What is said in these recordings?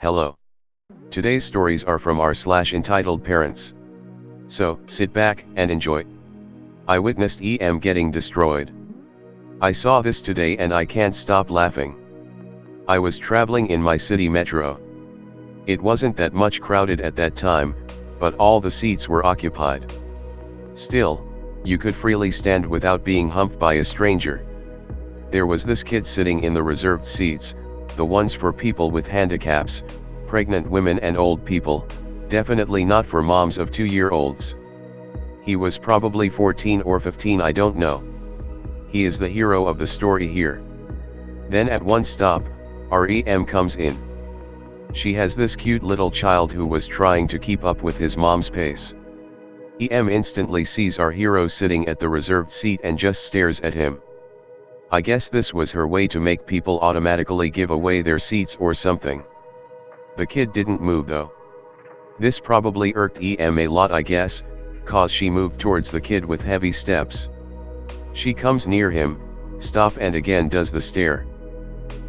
Hello. Today's stories are from r/entitled parents. So, sit back and enjoy. I witnessed EM getting destroyed. I saw this today and I can't stop laughing. I was traveling in my city metro. It wasn't that much crowded at that time, but all the seats were occupied. Still, you could freely stand without being humped by a stranger. There was this kid sitting in the reserved seats, the ones for people with handicaps, pregnant women and old people, definitely not for moms of 2-year-olds. He was probably 14 or 15, I don't know. He is the hero of the story here. Then at one stop, our EM comes in. She has this cute little child who was trying to keep up with his mom's pace. EM instantly sees our hero sitting at the reserved seat and just stares at him. I guess this was her way to make people automatically give away their seats or something. The kid didn't move though. This probably irked EM a lot, I guess, cause she moved towards the kid with heavy steps. She comes near him, stop, and again does the stare.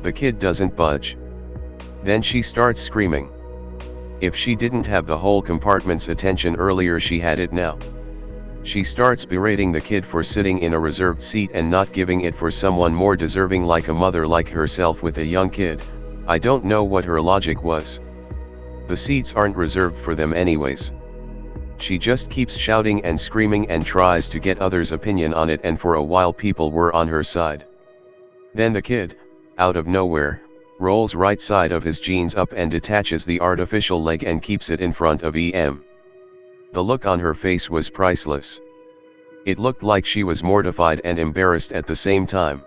The kid doesn't budge. Then she starts screaming. If she didn't have the whole compartment's attention earlier, she had it now. She starts berating the kid for sitting in a reserved seat and not giving it for someone more deserving, like a mother like herself with a young kid. I don't know what her logic was. The seats aren't reserved for them anyways. She just keeps shouting and screaming and tries to get others' opinion on it, and for a while people were on her side. Then the kid, out of nowhere, rolls right side of his jeans up and detaches the artificial leg and keeps it in front of EM. The look on her face was priceless. It looked like she was mortified and embarrassed at the same time.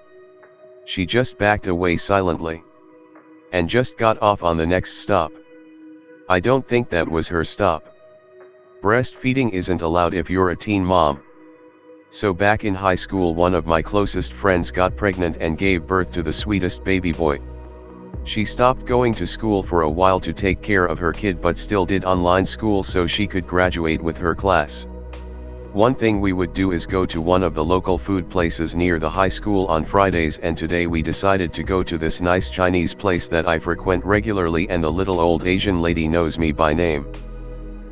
She just backed away silently. And just got off on the next stop. I don't think that was her stop. Breastfeeding isn't allowed if you're a teen mom. So back in high school, one of my closest friends got pregnant and gave birth to the sweetest baby boy. She stopped going to school for a while to take care of her kid, but still did online school so she could graduate with her class. One thing we would do is go to one of the local food places near the high school on Fridays, and today we decided to go to this nice Chinese place that I frequent regularly, and the little old Asian lady knows me by name.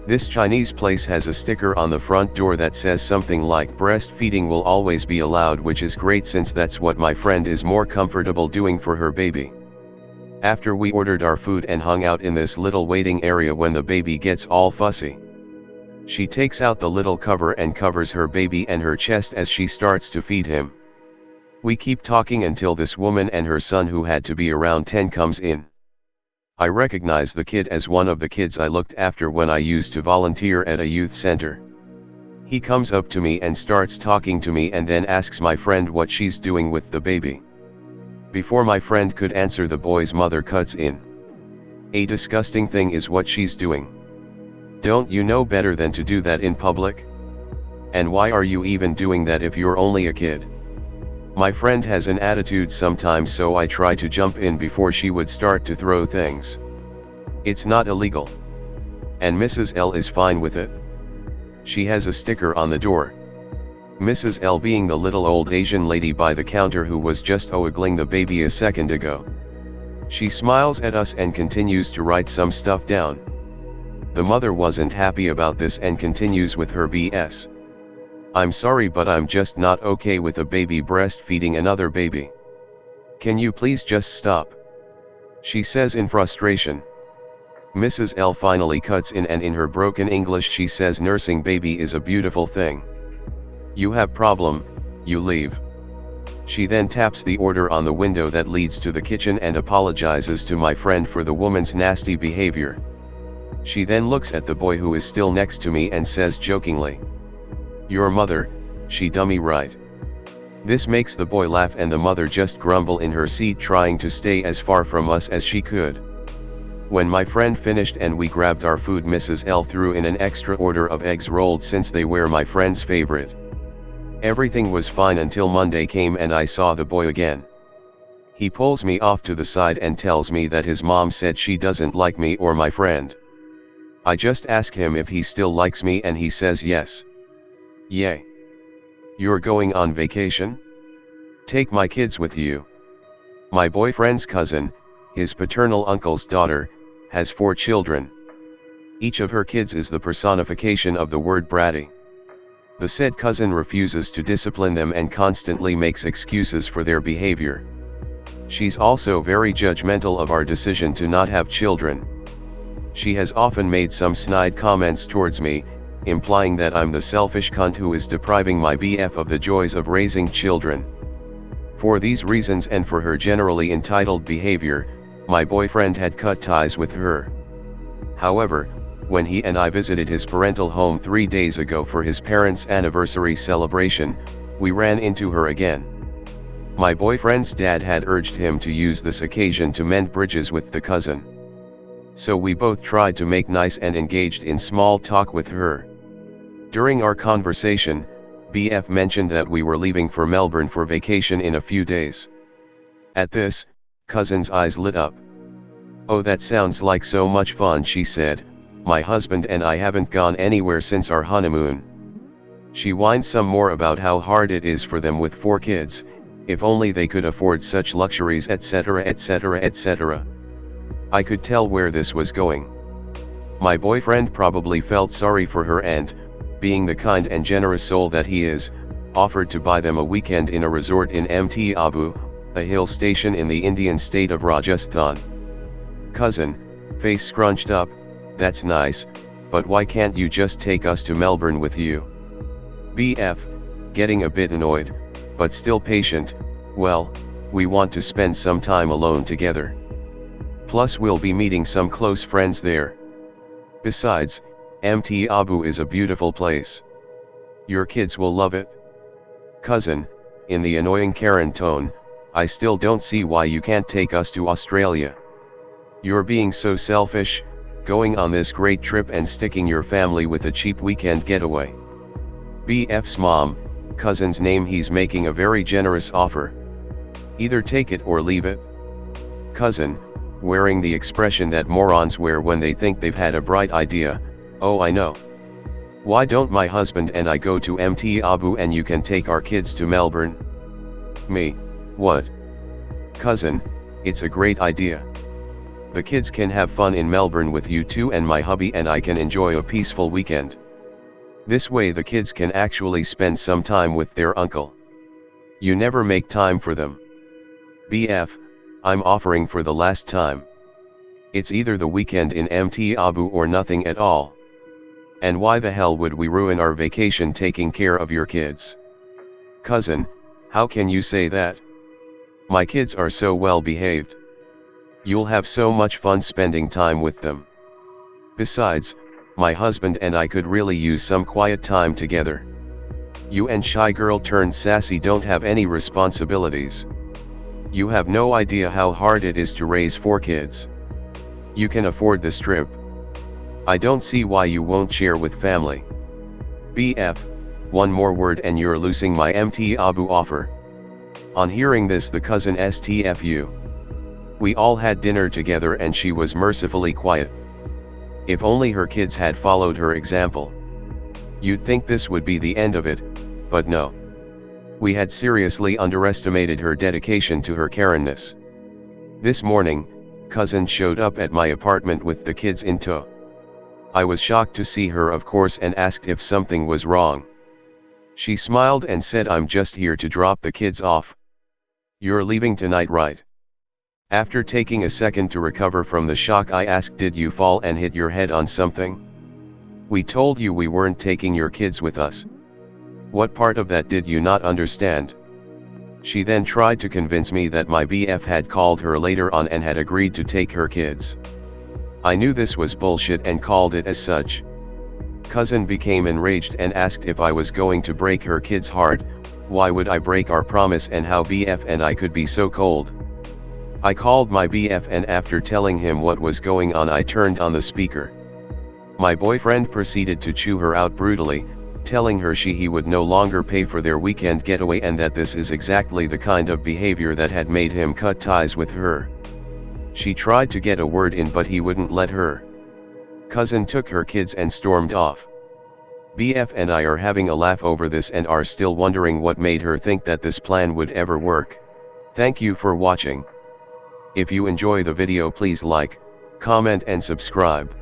This Chinese place has a sticker on the front door that says something like breastfeeding will always be allowed, which is great since that's what my friend is more comfortable doing for her baby. After we ordered our food and hung out in this little waiting area, when the baby gets all fussy, she takes out the little cover and covers her baby and her chest as she starts to feed him. We keep talking until this woman and her son, who had to be around 10, comes in. I recognize the kid as one of the kids I looked after when I used to volunteer at a youth center. He comes up to me and starts talking to me and then asks my friend what she's doing with the baby. Before my friend could answer, the boy's mother cuts in. A disgusting thing is what she's doing. Don't you know better than to do that in public? And why are you even doing that if you're only a kid? My friend has an attitude sometimes, so I try to jump in before she would start to throw things. It's not illegal. And Mrs. L is fine with it. She has a sticker on the door. Mrs. L being the little old Asian lady by the counter who was just ogling the baby a second ago. She smiles at us and continues to write some stuff down. The mother wasn't happy about this and continues with her BS. I'm sorry, but I'm just not okay with a baby breastfeeding another baby. Can you please just stop? She says in frustration. Mrs. L finally cuts in, and in her broken English she says, nursing baby is a beautiful thing. You have problem, you leave. She then taps the order on the window that leads to the kitchen and apologizes to my friend for the woman's nasty behavior. She then looks at the boy who is still next to me and says jokingly, "Your mother, she dummy right." This makes the boy laugh and the mother just grumble in her seat, trying to stay as far from us as she could. When my friend finished and we grabbed our food, Mrs. L threw in an extra order of eggs rolled since they were my friend's favorite. Everything was fine until Monday came and I saw the boy again. He pulls me off to the side and tells me that his mom said she doesn't like me or my friend. I just ask him if he still likes me and he says yes. Yay. You're going on vacation? Take my kids with you. My boyfriend's cousin, his paternal uncle's daughter, has 4 children. Each of her kids is the personification of the word bratty. The said cousin refuses to discipline them and constantly makes excuses for their behavior. She's also very judgmental of our decision to not have children. She has often made some snide comments towards me, implying that I'm the selfish cunt who is depriving my BF of the joys of raising children. For these reasons and for her generally entitled behavior, my boyfriend had cut ties with her. However, when he and I visited his parental home 3 days ago for his parents' anniversary celebration, we ran into her again. My boyfriend's dad had urged him to use this occasion to mend bridges with the cousin. So we both tried to make nice and engaged in small talk with her. During our conversation, BF mentioned that we were leaving for Melbourne for vacation in a few days. At this, cousin's eyes lit up. "Oh, that sounds like so much fun," she said. "My husband and I haven't gone anywhere since our honeymoon." She whined some more about how hard it is for them with 4 kids, if only they could afford such luxuries, etc., etc., etc. I could tell where this was going. My boyfriend probably felt sorry for her and, being the kind and generous soul that he is, offered to buy them a weekend in a resort in Mt Abu, a hill station in the Indian state of Rajasthan. Cousin, face scrunched up, "That's nice, but why can't you just take us to Melbourne with you?" BF, getting a bit annoyed, but still patient, "Well, we want to spend some time alone together. Plus we'll be meeting some close friends there. Besides, Mt Abu is a beautiful place. Your kids will love it." Cousin, in the annoying Karen tone, "I still don't see why you can't take us to Australia. You're being so selfish, going on this great trip and sticking your family with a cheap weekend getaway." BF's mom, cousin's name, he's making a very generous offer. Either take it or leave it. Cousin, wearing the expression that morons wear when they think they've had a bright idea, "Oh, I know. Why don't my husband and I go to Mt Abu and you can take our kids to Melbourne?" Me, what? Cousin, it's a great idea. The kids can have fun in Melbourne with you too, and my hubby and I can enjoy a peaceful weekend. This way the kids can actually spend some time with their uncle. You never make time for them. BF, I'm offering for the last time. It's either the weekend in Mt Abu or nothing at all. And why the hell would we ruin our vacation taking care of your kids? Cousin, how can you say that? My kids are so well behaved. You'll have so much fun spending time with them. Besides, my husband and I could really use some quiet time together. You and shy girl turned sassy don't have any responsibilities. You have no idea how hard it is to raise 4 kids. You can afford this trip. I don't see why you won't share with family. BF, one more word and you're losing my Mt Abu offer. On hearing this, the cousin STFU. We all had dinner together and she was mercifully quiet. If only her kids had followed her example. You'd think this would be the end of it, but no. We had seriously underestimated her dedication to her Karenness. This morning, cousin showed up at my apartment with the kids in tow. I was shocked to see her, of course, and asked if something was wrong. She smiled and said, "I'm just here to drop the kids off." "You're leaving tonight, right?" After taking a second to recover from the shock, I asked, "Did you fall and hit your head on something? We told you we weren't taking your kids with us. What part of that did you not understand?" She then tried to convince me that my BF had called her later on and had agreed to take her kids. I knew this was bullshit and called it as such. Cousin became enraged and asked if I was going to break her kids' heart. Why would I break our promise, and how BF and I could be so cold? I called my BF and after telling him what was going on, I turned on the speaker. My boyfriend proceeded to chew her out brutally, telling her he would no longer pay for their weekend getaway and that this is exactly the kind of behavior that had made him cut ties with her. She tried to get a word in but he wouldn't let her. Cousin took her kids and stormed off. BF and I are having a laugh over this and are still wondering what made her think that this plan would ever work. Thank you for watching. If you enjoy the video, please like, comment and subscribe.